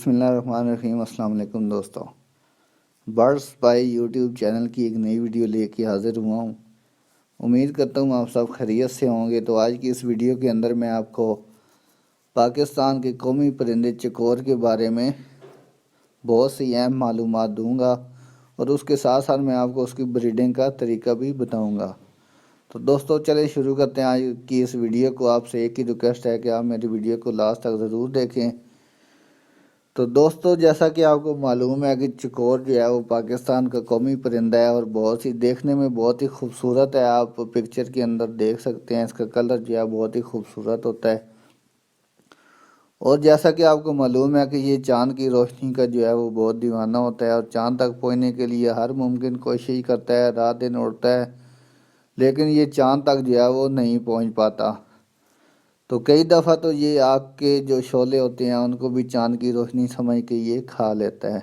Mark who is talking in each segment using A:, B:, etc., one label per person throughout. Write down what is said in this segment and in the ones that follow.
A: بسم اللہ الرحمن الرحیم۔ السلام علیکم دوستو، برڈز بائی یوٹیوب چینل کی ایک نئی ویڈیو لے کے حاضر ہوا ہوں۔ امید کرتا ہوں آپ سب خیریت سے ہوں گے۔ تو آج کی اس ویڈیو کے اندر میں آپ کو پاکستان کے قومی پرندے چکور کے بارے میں بہت سی اہم معلومات دوں گا، اور اس کے ساتھ ساتھ میں آپ کو اس کی بریڈنگ کا طریقہ بھی بتاؤں گا۔ تو دوستو چلیں شروع کرتے ہیں آج کی اس ویڈیو کو۔ آپ سے ایک ہی ریکویسٹ ہے کہ آپ میری ویڈیو کو لاسٹ تک ضرور دیکھیں۔ تو دوستو جیسا کہ آپ کو معلوم ہے کہ چکور جو ہے وہ پاکستان کا قومی پرندہ ہے، اور بہت ہی دیکھنے میں بہت ہی خوبصورت ہے۔ آپ پکچر کے اندر دیکھ سکتے ہیں، اس کا کلر جو ہے بہت ہی خوبصورت ہوتا ہے۔ اور جیسا کہ آپ کو معلوم ہے کہ یہ چاند کی روشنی کا جو ہے وہ بہت دیوانہ ہوتا ہے، اور چاند تک پہنچنے کے لیے ہر ممکن کوشش کرتا ہے، رات دن اڑتا ہے، لیکن یہ چاند تک جو ہے وہ نہیں پہنچ پاتا۔ تو کئی دفعہ تو یہ آگ کے جو شعلے ہوتے ہیں ان کو بھی چاند کی روشنی سمجھ کے یہ کھا لیتا ہے۔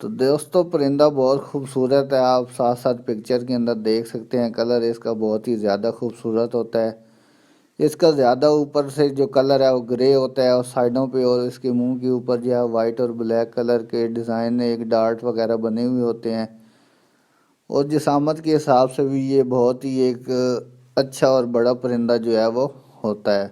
A: تو دوستو پرندہ بہت خوبصورت ہے، آپ ساتھ ساتھ پکچر کے اندر دیکھ سکتے ہیں۔ کلر اس کا بہت ہی زیادہ خوبصورت ہوتا ہے۔ اس کا زیادہ اوپر سے جو کلر ہے وہ گرے ہوتا ہے، اور سائڈوں پہ اور اس کے منہ کے اوپر جو ہے وائٹ اور بلیک کلر کے ڈیزائن ایک ڈارٹ وغیرہ بنے ہوئے ہوتے ہیں، اور جسامت کے حساب سے بھی یہ بہت ہی ایک اچھا اور بڑا پرندہ جو ہے وہ ہوتا ہے۔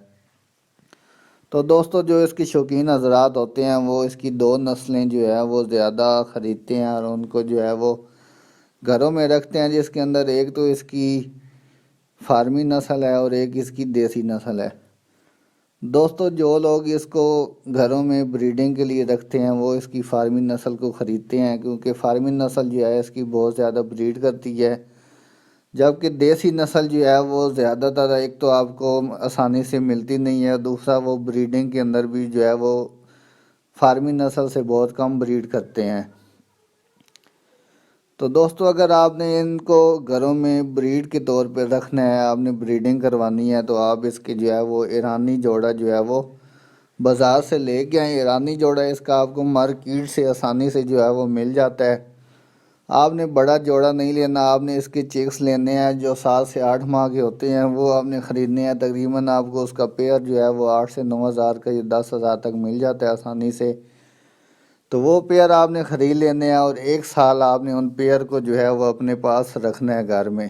A: تو دوستو جو اس کی شوقین حضرات ہوتے ہیں وہ اس کی دو نسلیں جو ہے وہ زیادہ خریدتے ہیں، اور ان کو جو ہے وہ گھروں میں رکھتے ہیں، جس کے اندر ایک تو اس کی فارمی نسل ہے اور ایک اس کی دیسی نسل ہے۔ دوستو جو لوگ اس کو گھروں میں بریڈنگ کے لیے رکھتے ہیں وہ اس کی فارمی نسل کو خریدتے ہیں، کیونکہ فارمی نسل جو ہے اس کی بہت زیادہ بریڈ کرتی ہے، جبکہ دیسی نسل جو ہے وہ زیادہ تر ایک تو آپ کو آسانی سے ملتی نہیں ہے، دوسرا وہ بریڈنگ کے اندر بھی جو ہے وہ فارمی نسل سے بہت کم بریڈ کرتے ہیں۔ تو دوستو اگر آپ نے ان کو گھروں میں بریڈ کے طور پہ رکھنا ہے، آپ نے بریڈنگ کروانی ہے، تو آپ اس کے جو ہے وہ ایرانی جوڑا جو ہے وہ بازار سے لے کے آئیں۔ ایرانی جوڑا اس کا آپ کو مارکیٹ سے آسانی سے جو ہے وہ مل جاتا ہے۔ آپ نے بڑا جوڑا نہیں لینا، آپ نے اس کے چیکس لینے ہیں جو 7 سے 8 ماہ کے ہوتے ہیں، وہ آپ نے خریدنے ہیں۔ تقریباً آپ کو اس کا پیئر جو ہے وہ 8 سے 9 ہزار کا یا 10 ہزار تک مل جاتا ہے آسانی سے۔ تو وہ پیئر آپ نے خرید لینے ہیں، اور 1 سال آپ نے ان پیئر کو جو ہے وہ اپنے پاس رکھنا ہے گھر میں۔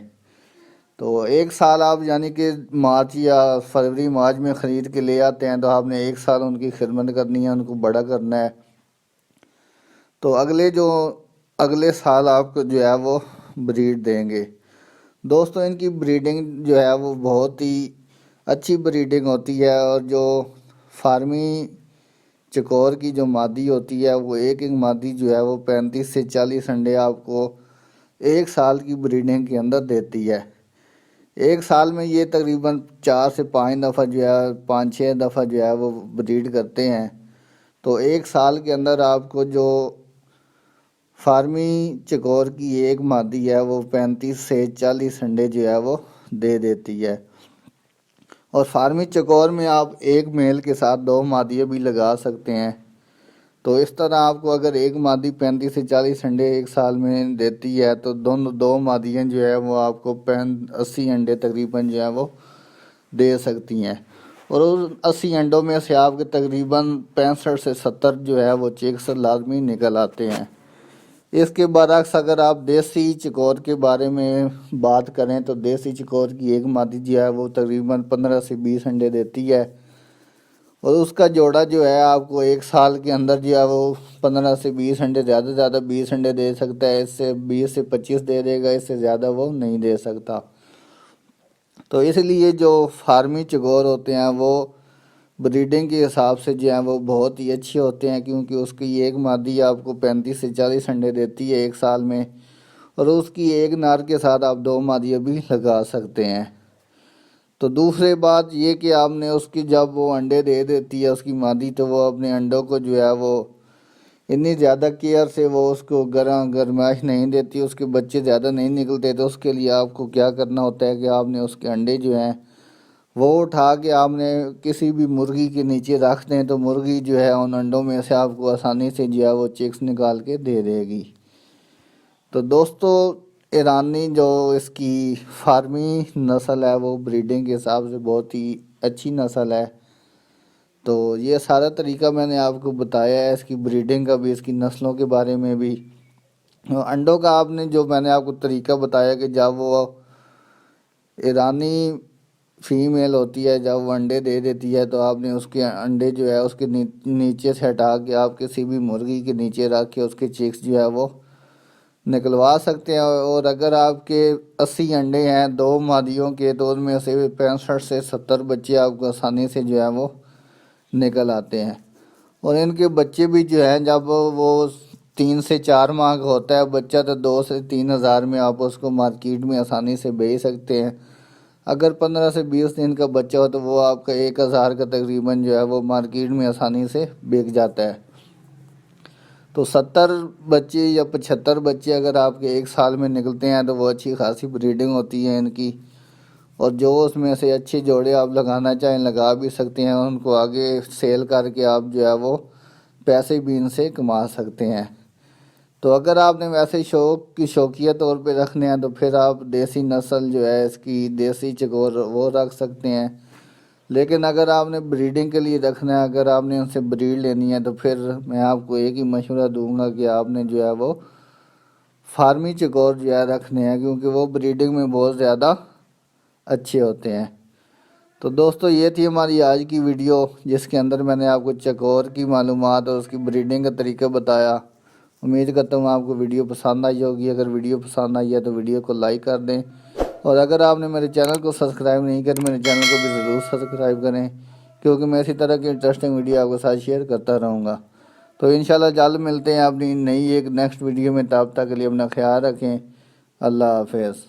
A: تو 1 سال آپ یعنی کہ مارچ یا فروری مارچ میں خرید کے لے آتے ہیں، تو آپ نے 1 سال ان کی خدمت کرنی ہے، ان کو بڑا کرنا ہے۔ تو اگلے سال آپ کو جو ہے وہ بریڈ دیں گے۔ دوستو ان کی بریڈنگ جو ہے وہ بہت ہی اچھی بریڈنگ ہوتی ہے، اور جو فارمی چکور کی جو مادی ہوتی ہے وہ ایک مادی جو ہے وہ 35 سے 40 انڈے آپ کو 1 سال کی بریڈنگ کے اندر دیتی ہے۔ 1 سال میں یہ تقریباً 4 سے 5 دفعہ جو ہے 5-6 دفعہ جو ہے وہ بریڈ کرتے ہیں۔ تو 1 سال کے اندر آپ کو جو فارمی چکور کی ایک مادی ہے وہ 35 سے 40 انڈے جو ہے وہ دے دیتی ہے، اور فارمی چکور میں آپ ایک میل کے ساتھ 2 مادیاں بھی لگا سکتے ہیں۔ تو اس طرح آپ کو اگر ایک مادی 35 سے 40 انڈے 1 سال میں دیتی ہے، تو دو مادیاں جو ہے وہ آپ کو 80 انڈے تقریباً جو ہے وہ دے سکتی ہیں، اور اس 80 انڈوں میں سے آپ کے تقریباً 65 سے 70 جو ہے وہ چیکس لازمی نکل آتے ہیں۔ اس کے برعکس اگر آپ دیسی چکور کے بارے میں بات کریں تو دیسی چکور کی ایک مادی جو ہے وہ تقریباً 15 سے 20 انڈے دیتی ہے، اور اس کا جوڑا جو ہے آپ کو 1 سال کے اندر جو ہے وہ 15 سے 20 انڈے زیادہ 20 انڈے دے سکتا ہے۔ اس سے 20 سے 25 دے دے گا، اس سے زیادہ وہ نہیں دے سکتا۔ تو اس لیے جو فارمی چکور ہوتے ہیں وہ بریڈنگ کے حساب سے جو ہیں وہ بہت ہی اچھے ہوتے ہیں، کیونکہ اس کی ایک مادی آپ کو 35 سے 40 انڈے دیتی ہے 1 سال میں، اور اس کی ایک نر کے ساتھ آپ 2 مادیاں بھی لگا سکتے ہیں۔ تو دوسری بات یہ کہ آپ نے اس کی جب وہ انڈے دے دیتی ہے اس کی مادی، تو وہ اپنے انڈوں کو جو ہے وہ اتنی زیادہ کیئر سے وہ اس کو گرمائش نہیں دیتی، اس کے بچے زیادہ نہیں نکلتے۔ تو اس کے لیے آپ کو کیا کرنا ہوتا ہے کہ آپ نے اس کے انڈے جو ہیں وہ اٹھا کے آپ نے کسی بھی مرغی کے نیچے رکھ دیں، تو مرغی جو ہے ان انڈوں میں سے آپ کو آسانی سے جو ہے وہ چکس نکال کے دے دے گی۔ تو دوستو ایرانی جو اس کی فارمی نسل ہے وہ بریڈنگ کے حساب سے بہت ہی اچھی نسل ہے۔ تو یہ سارا طریقہ میں نے آپ کو بتایا ہے، اس کی بریڈنگ کا بھی، اس کی نسلوں کے بارے میں بھی۔ انڈوں کا آپ نے جو میں نے آپ کو طریقہ بتایا کہ جب وہ ایرانی فیمیل ہوتی ہے، جب وہ انڈے دے دیتی ہے تو آپ نے اس کے انڈے جو ہے اس کے نیچے سے ہٹا کے آپ کسی بھی مرغی کے نیچے رکھ کے اس کے چیکس جو ہے وہ نکلوا سکتے ہیں۔ اور اگر آپ کے 80 انڈے ہیں 2 مادیوں کے تو ان میں سے 65 سے 70 بچے آپ کو آسانی سے جو ہے وہ نکل آتے ہیں۔ اور ان کے بچے بھی جو ہیں جب وہ 3 سے 4 ماہ کا ہوتا ہے بچہ تو 2 سے 3 ہزار میں آپ اس کو مارکیٹ میں آسانی سے بیچ سکتے ہیں۔ اگر 15 سے 20 دن کا بچہ ہو تو وہ آپ کا 1000 کا تقریباً جو ہے وہ مارکیٹ میں آسانی سے بک جاتا ہے۔ تو 70 بچے یا 75 بچے اگر آپ کے 1 سال میں نکلتے ہیں تو وہ اچھی خاصی بریڈنگ ہوتی ہے ان کی۔ اور جو اس میں سے اچھے جوڑے آپ لگانا چاہیں لگا بھی سکتے ہیں، ان کو آگے سیل کر کے آپ جو ہے وہ پیسے بھی ان سے کما سکتے ہیں۔ تو اگر آپ نے ویسے شوقیہ طور پہ رکھنے ہیں تو پھر آپ دیسی نسل جو ہے اس کی دیسی چکور وہ رکھ سکتے ہیں۔ لیکن اگر آپ نے بریڈنگ کے لیے رکھنا ہے، اگر آپ نے ان سے بریڈ لینی ہے تو پھر میں آپ کو ایک ہی مشورہ دوں گا کہ آپ نے جو ہے وہ فارمی چکور جو ہے رکھنے ہیں، کیونکہ وہ بریڈنگ میں بہت زیادہ اچھے ہوتے ہیں۔ تو دوستو یہ تھی ہماری آج کی ویڈیو، جس کے اندر میں نے آپ کو چکور کی معلومات اور اس کی بریڈنگ کا طریقہ بتایا۔ امید کرتا ہوں آپ کو ویڈیو پسند آئی ہوگی۔ اگر ویڈیو پسند آئی ہے تو ویڈیو کو لائک کر دیں، اور اگر آپ نے میرے چینل کو سبسکرائب نہیں کیا تو میرے چینل کو بھی ضرور سبسکرائب کریں، کیونکہ میں اسی طرح کی انٹرسٹنگ ویڈیو آپ کے ساتھ شیئر کرتا رہوں گا۔ تو انشاءاللہ جلد ملتے ہیں اپنی نئی ایک نیکسٹ ویڈیو میں، تب تک کے لیے اپنا خیال رکھیں۔ اللہ حافظ۔